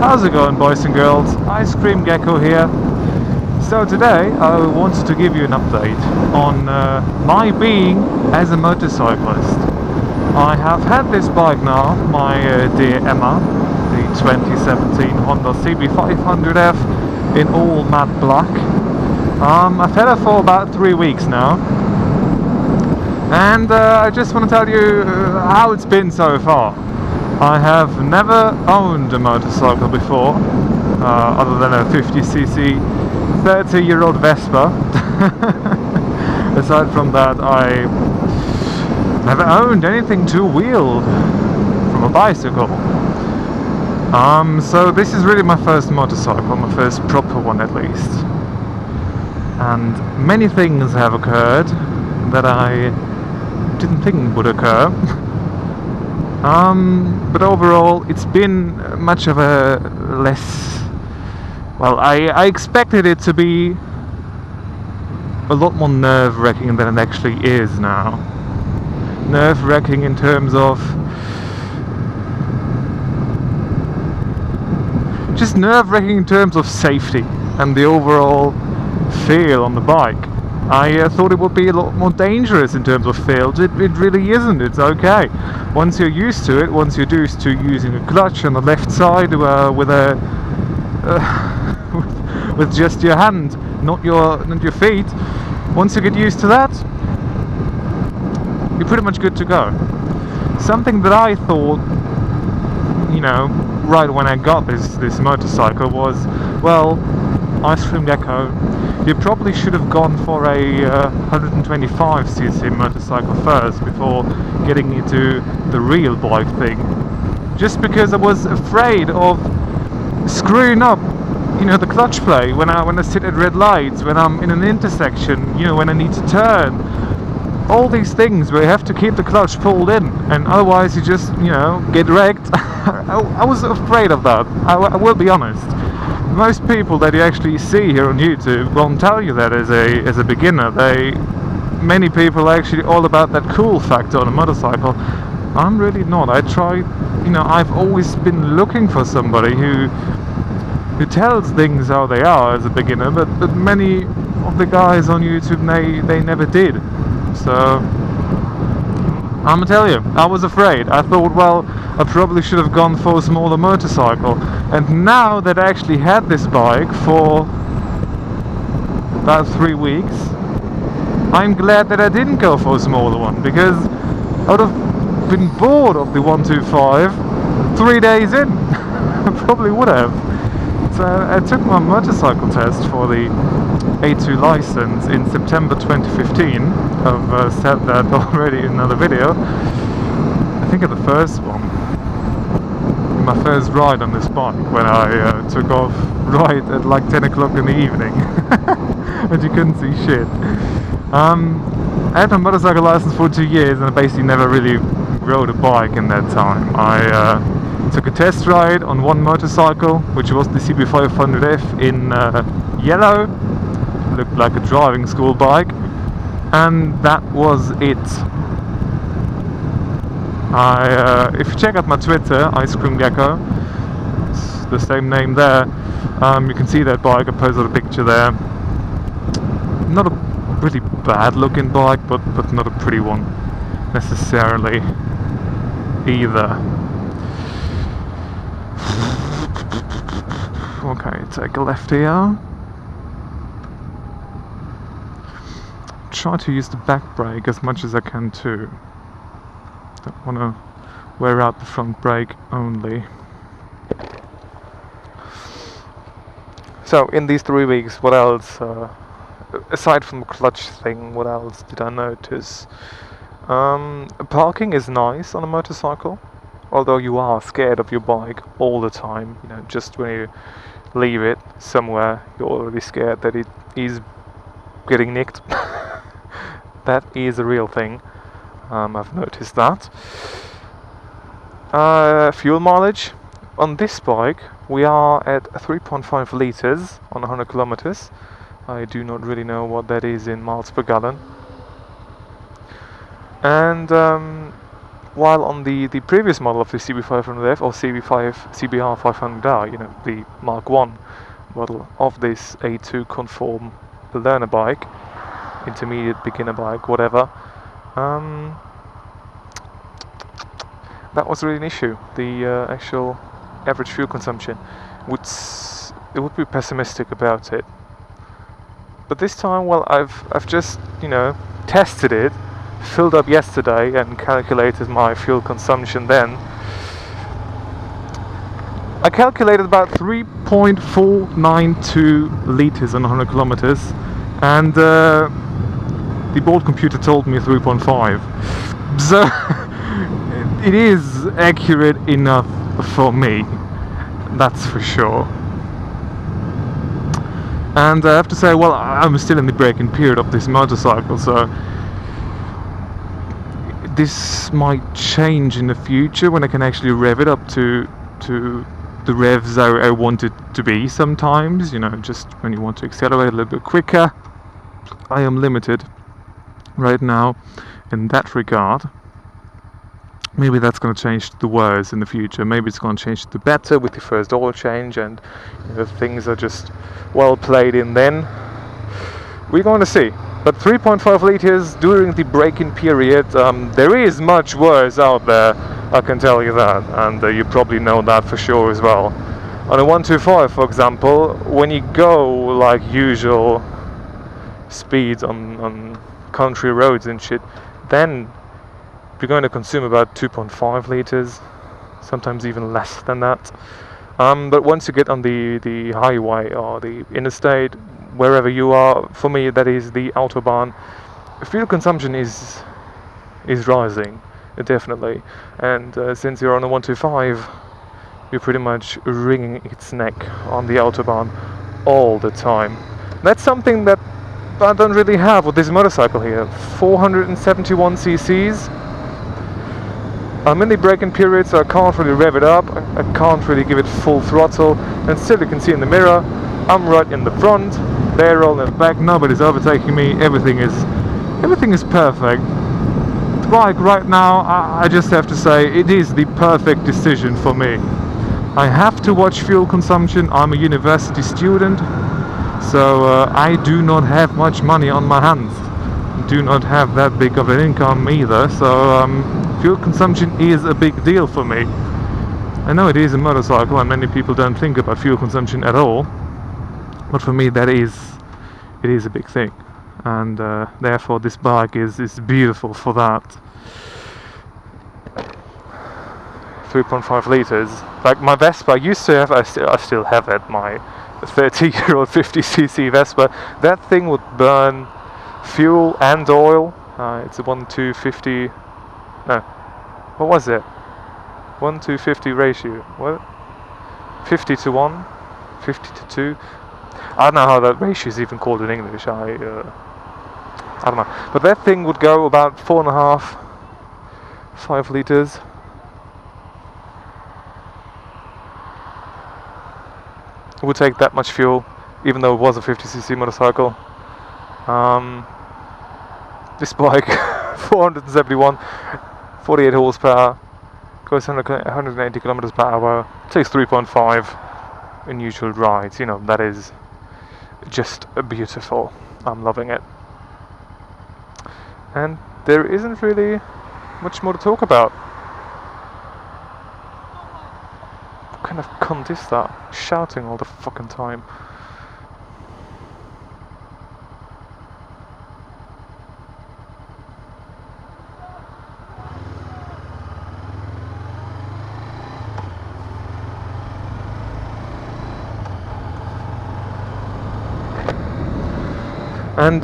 How's it going, boys and girls? Ice Cream Gecko here. So today I wanted to give you an update on my being as a motorcyclist. I have had this bike now, my dear Emma, the 2017 Honda CB500F in all matte black. I've had her for about 3 weeks now, and I just want to tell you how it's been so far. I have never owned a motorcycle before, other than a 50cc 30-year-old Vespa. Aside from that, I never owned anything two-wheeled from a bicycle. So this is really my first motorcycle, my first proper one at least. And many things have occurred that I didn't think would occur. But overall it's been much of a less, well, I expected it to be a lot more nerve-wracking than it actually is now. Nerve-wracking in terms of just nerve-wracking in terms of safety and the overall feel on the bike. I thought it would be a lot more dangerous in terms of feel. It really isn't. It's okay. Once you're used to it, once you're used to using a clutch on the left side with a with just your hand, not your feet. Once you get used to that, you're pretty much good to go. Something that I thought, you know, right when I got this motorcycle was, well, Ice Cream Gecko, you probably should have gone for a 125cc motorcycle first before getting into the real bike thing. Just because I was afraid of screwing up, you know, the clutch play when I sit at red lights, when I'm in an intersection, you know, when I need to turn. All these things where you have to keep the clutch pulled in, and otherwise you just, you know, get wrecked. I was afraid of that. I will be honest. Most people that you actually see here on YouTube won't tell you that as a beginner. Many people are actually all about that cool factor on a motorcycle. I'm really not. I tried, you know, I've always been looking for somebody who tells things how they are as a beginner, but many of the guys on YouTube, they never did. So I'm gonna tell you, I was afraid. I thought, well, I probably should have gone for a smaller motorcycle. And now that I actually had this bike for about 3 weeks, I'm glad that I didn't go for a smaller one, because I would have been bored of the 125 3 days in. I probably would have. So I took my motorcycle test for the A2 license in September 2015. I've said that already in another video. I think of the first one, my first ride on this bike, when I took off right at like 10 o'clock in the evening. And you couldn't see shit. I had my motorcycle license for 2 years and I basically never really rode a bike in that time. I took a test ride on one motorcycle, which was the CB500F in yellow. Looked like a driving school bike, and that was it. If you check out my Twitter, Ice Cream Gecko, it's the same name there, you can see that bike. I posted a picture there. Not a really bad looking bike, but not a pretty one necessarily either. Okay, take a left here. Try to use the back brake as much as I can too. Don't want to wear out the front brake only. So in these 3 weeks, what else, aside from the clutch thing, what else did I notice? Parking is nice on a motorcycle, although you are scared of your bike all the time. You know, just when you leave it somewhere, you're already scared that it is getting nicked. That is a real thing. I've noticed that. Fuel mileage on this bike, we are at 3.5 liters on 100 kilometers. I do not really know what that is in miles per gallon. And while on the previous model of the CB500F or CBR500R, you know, the Mark 1 model of this A2 conform learner bike, intermediate, beginner bike, whatever, that was really an issue. The actual average fuel consumption it would be pessimistic about it. But this time, well, I've just, you know, tested it, filled up yesterday and calculated my fuel consumption then. I calculated about 3.492 liters on 100 kilometers, and the board computer told me 3.5. So it is accurate enough for me, that's for sure. And I have to say, well, I'm still in the braking period of this motorcycle, so this might change in the future when I can actually rev it up to the revs I want it to be sometimes, you know, just when you want to accelerate a little bit quicker. I am limited right now in that regard. Maybe that's going to change the worse in the future. Maybe it's going to change the better with the first oil change, and you know, things are just well played in then. We're going to see. But 3.5 liters during the braking period, there is much worse out there, I can tell you that, and you probably know that for sure as well. On a 125, for example, when you go like usual speeds on country roads and shit, then you're going to consume about 2.5 liters, sometimes even less than that. But once you get on the highway or the interstate, wherever you are, for me that is the autobahn, fuel consumption is rising, definitely. And since you're on a 125, you're pretty much wringing its neck on the autobahn all the time. That's something that I don't really have with this motorcycle here. 471 cc's. I'm in the braking period, so I can't really rev it up, I can't really give it full throttle, and still you can see in the mirror, I'm right in the front, they're all in the back, nobody's overtaking me, everything is perfect. The bike right now, I just have to say, it is the perfect decision for me. I have to watch fuel consumption, I'm a university student, so I do not have much money on my hands. Do not have that big of an income either, so fuel consumption is a big deal for me. I know it is a motorcycle and many people don't think about fuel consumption at all, but for me it is a big thing, and therefore this bike is beautiful for that. 3.5 liters, like my Vespa I used to have, I still have it, my 30-year-old 50cc Vespa. That thing would burn fuel and oil. It's a 1:250. No, what was it? 1:250 ratio. What? 50 to 1, 50 to 2. I don't know how that ratio is even called in English. I don't know. But that thing would go about 4.5, 5 liters. It would take that much fuel, even though it was a 50cc motorcycle. This bike, 471, 48 horsepower, goes 180 kilometers per hour, takes 3.5 in usual rides. You know, that is just beautiful. I'm loving it. And there isn't really much more to talk about. What kind of cunt is that? Shouting all the fucking time. And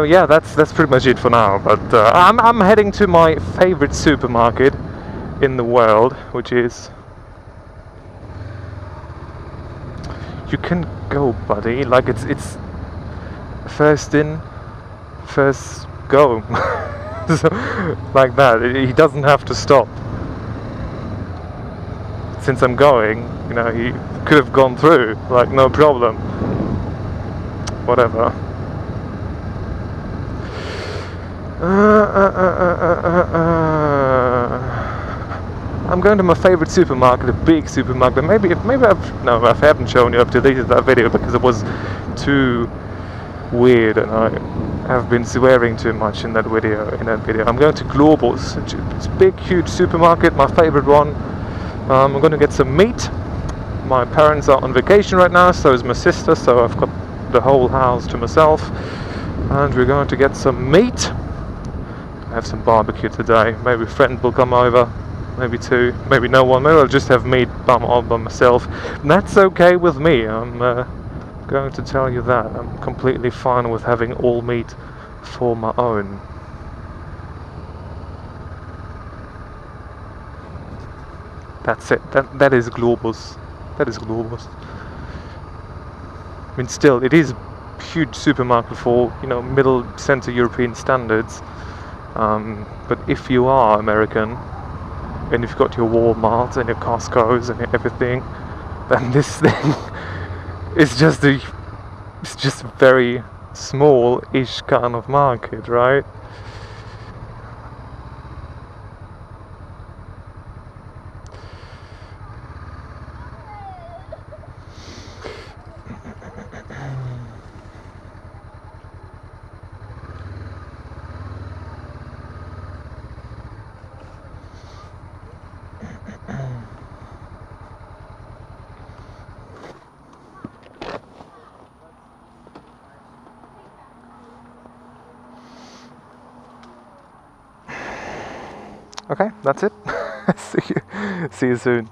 yeah, that's pretty much it for now. But I'm heading to my favorite supermarket in the world, which is. You can go, buddy. Like it's first in, first go. So, like that. He doesn't have to stop. Since I'm going, you know, he could have gone through. Like no problem. Whatever. I'm going to my favorite supermarket, a big supermarket. Maybe I haven't shown you. I've deleted that video because it was too weird, and I have been swearing too much in that video. I'm going to Globus. It's a big, huge supermarket, my favorite one. I'm going to get some meat. My parents are on vacation right now, so is my sister, so I've got the whole house to myself. And we're going to get some meat. I have some barbecue today. Maybe a friend will come over, maybe two, maybe no one. Maybe I'll just have meat all by myself. And that's okay with me. I'm going to tell you that. I'm completely fine with having all meat for my own. That's it. That is Globus. That is Globus. I mean, still, it is a huge supermarket for, you know, middle center European standards. But if you are American and you've got your Walmarts and your Costco's and everything, then this thing is just a very small-ish kind of market, right? Okay, that's it. See you soon.